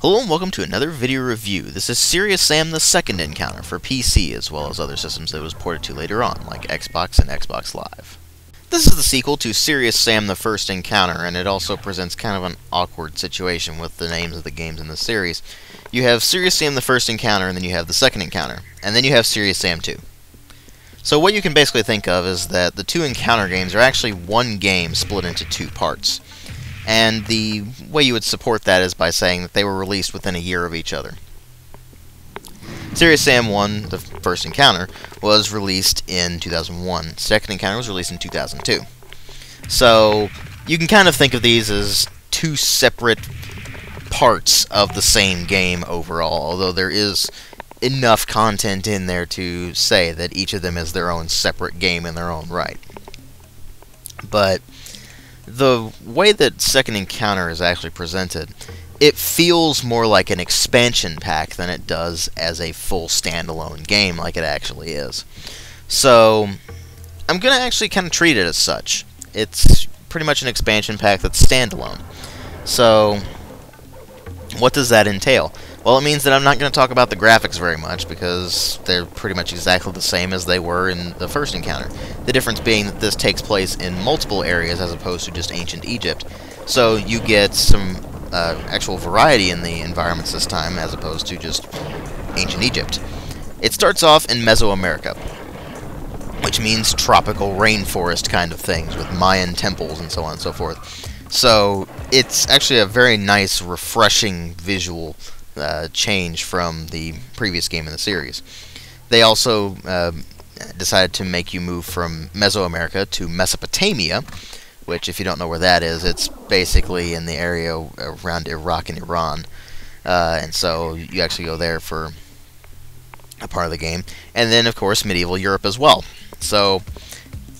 Hello and welcome to another video review. This is Serious Sam the Second Encounter for PC as well as other systems that it was ported to later on, like Xbox and Xbox Live. This is the sequel to Serious Sam the First Encounter, and it also presents kind of an awkward situation with the names of the games in the series. You have Serious Sam the First Encounter, and then you have the Second Encounter, and then you have Serious Sam 2. So what you can basically think of is that the two Encounter games are actually one game split into two parts. And the way you would support that is by saying that they were released within a year of each other. Serious Sam 1, the first encounter, was released in 2001. Second encounter was released in 2002. So you can kind of think of these as two separate parts of the same game overall, although there is enough content in there to say that each of them is their own separate game in their own right. But the way that Second Encounter is actually presented, it feels more like an expansion pack than it does as a full standalone game like it actually is. So I'm going to actually kind of treat it as such. It's pretty much an expansion pack that's standalone. So what does that entail? Well, it means that I'm not going to talk about the graphics very much because they're pretty much exactly the same as they were in the first encounter. The difference being that this takes place in multiple areas as opposed to just ancient Egypt. So you get some actual variety in the environments this time as opposed to just ancient Egypt. It starts off in Mesoamerica, which means tropical rainforest kind of things with Mayan temples and so on and so forth. So it's actually a very nice, refreshing visual change from the previous game in the series. They also decided to make you move from Mesoamerica to Mesopotamia, which, if you don't know where that is, it's basically in the area around Iraq and Iran. And so you actually go there for a part of the game. And then, of course, medieval Europe as well. So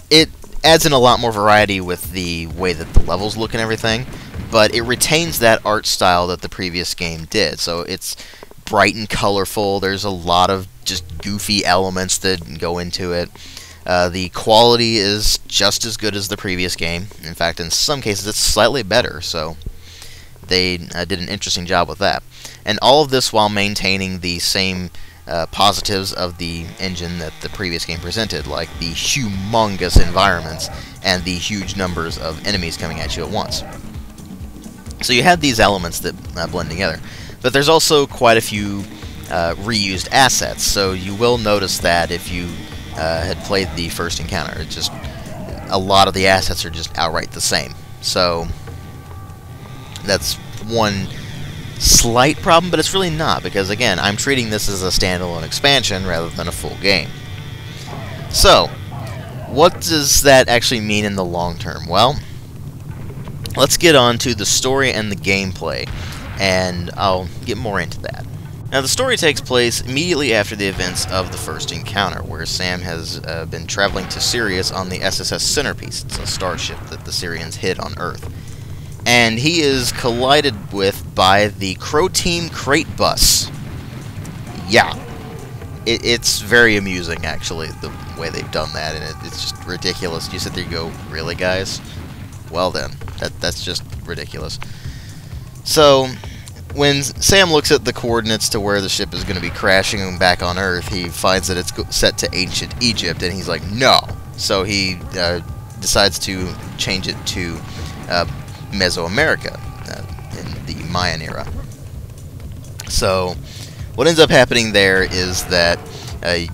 it adds in a lot more variety with the way that the levels look and everything, but it retains that art style that the previous game did. So it's bright and colorful. There's a lot of just goofy elements that go into it. The quality is just as good as the previous game. In fact, in some cases, it's slightly better, so they did an interesting job with that. And all of this while maintaining the same positives of the engine that the previous game presented, like the humongous environments and the huge numbers of enemies coming at you at once. So you had these elements that blend together, but there's also quite a few reused assets. So you will notice that if you had played the first encounter, it's just a lot of the assets are just outright the same. So that's one slight problem, but it's really not, because again, I'm treating this as a standalone expansion rather than a full game. So what does that actually mean in the long term? Well, let's get on to the story and the gameplay, and I'll get more into that. Now, the story takes place immediately after the events of the first encounter, where Sam has been traveling to Sirius on the SSS Centerpiece. It's a starship that the Syrians hid on Earth. And he is collided with by the Crow Team Crate Bus. Yeah. It's very amusing, actually, the way they've done that, and it's just ridiculous. You sit there and go, really, guys? Well then, that's just ridiculous. So when Sam looks at the coordinates to where the ship is going to be crashing back on Earth, he finds that it's set to ancient Egypt, and he's like, no! So he decides to change it to Mesoamerica in the Mayan era. So what ends up happening there is that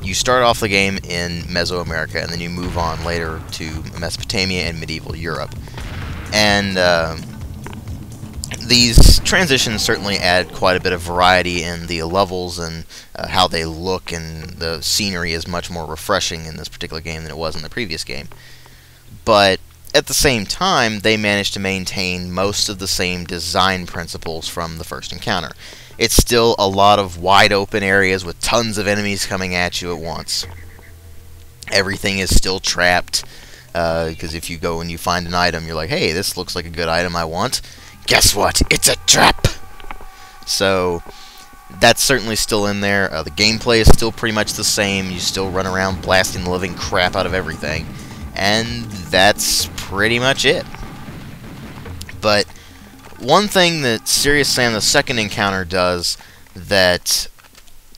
you start off the game in Mesoamerica, and then you move on later to Mesopotamia and medieval Europe. And these transitions certainly add quite a bit of variety in the levels and how they look, and the scenery is much more refreshing in this particular game than it was in the previous game. But at the same time, they managed to maintain most of the same design principles from the first encounter. It's still a lot of wide open areas with tons of enemies coming at you at once. Everything is still trapped, because if you go and you find an item, you're like, hey, this looks like a good item I want. Guess what? It's a trap! So that's certainly still in there. The gameplay is still pretty much the same. You still run around blasting the living crap out of everything. And that's pretty much it. But one thing that Serious Sam the Second Encounter does that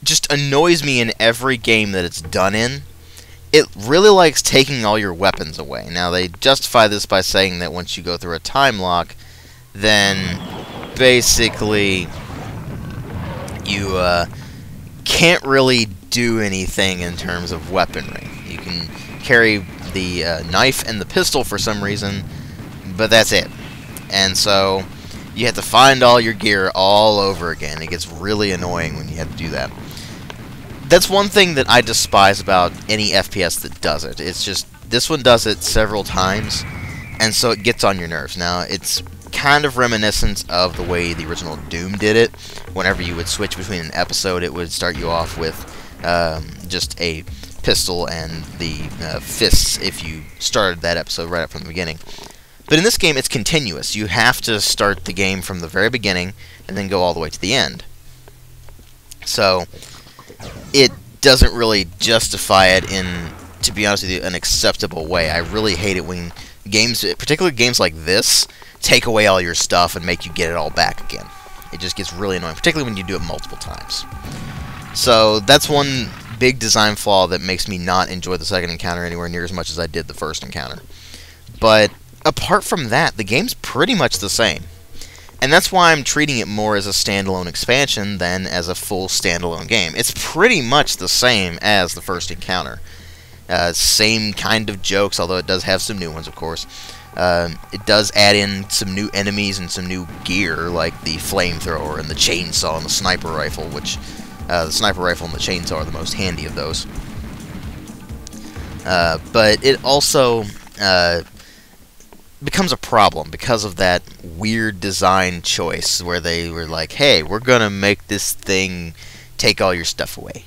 just annoys me in every game that it's done in, it really likes taking all your weapons away. Now, they justify this by saying that once you go through a time lock, then basically you can't really do anything in terms of weaponry. You can carry the knife and the pistol for some reason, but that's it. And so you have to find all your gear all over again. It gets really annoying when you have to do that. That's one thing that I despise about any FPS that does it. It's just, this one does it several times, and so it gets on your nerves. Now, it's kind of reminiscent of the way the original Doom did it. Whenever you would switch between an episode, it would start you off with just a pistol and the fists if you started that episode right up from the beginning. But in this game, it's continuous. You have to start the game from the very beginning and then go all the way to the end. So it doesn't really justify it in, to be honest with you, an acceptable way. I really hate it when games, particularly games like this, take away all your stuff and make you get it all back again. It just gets really annoying, particularly when you do it multiple times. So that's one big design flaw that makes me not enjoy the second encounter anywhere near as much as I did the first encounter. But apart from that, the game's pretty much the same. And that's why I'm treating it more as a standalone expansion than as a full standalone game. It's pretty much the same as the first encounter. Same kind of jokes, although it does have some new ones, of course. It does add in some new enemies and some new gear, like the flamethrower and the chainsaw and the sniper rifle, which the sniper rifle and the chainsaw are the most handy of those. But it also becomes a problem because of that weird design choice where they were like, hey, we're gonna make this thing take all your stuff away.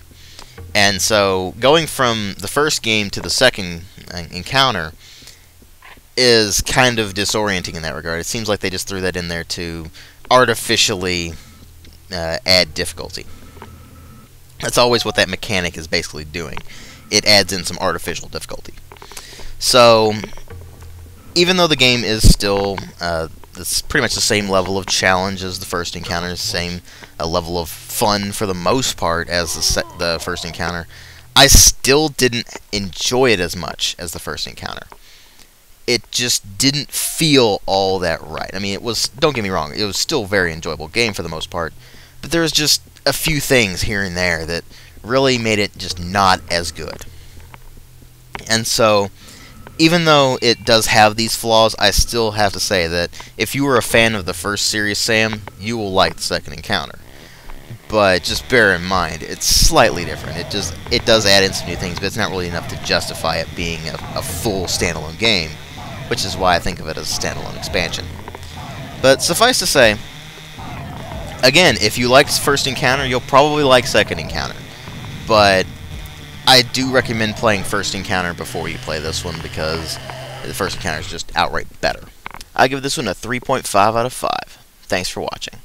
And so going from the first game to the second encounter is kind of disorienting in that regard. It seems like they just threw that in there to artificially add difficulty. That's always what that mechanic is basically doing. It adds in some artificial difficulty. So even though the game is still it's pretty much the same level of challenge as the first encounter, the same level of fun for the most part as the first encounter, I still didn't enjoy it as much as the first encounter. It just didn't feel all that right. I mean, it was, don't get me wrong, it was still a very enjoyable game for the most part, but there was just a few things here and there that really made it just not as good. And so, even though it does have these flaws, I still have to say that if you were a fan of the first Serious Sam, you will like the second encounter. But just bear in mind, it's slightly different. It does add in some new things, but it's not really enough to justify it being a full standalone game, which is why I think of it as a standalone expansion. But suffice to say, again, if you liked first encounter, you'll probably like second encounter. But I do recommend playing first encounter before you play this one, because the first encounter is just outright better. I give this one a 3.5 out of 5. Thanks for watching.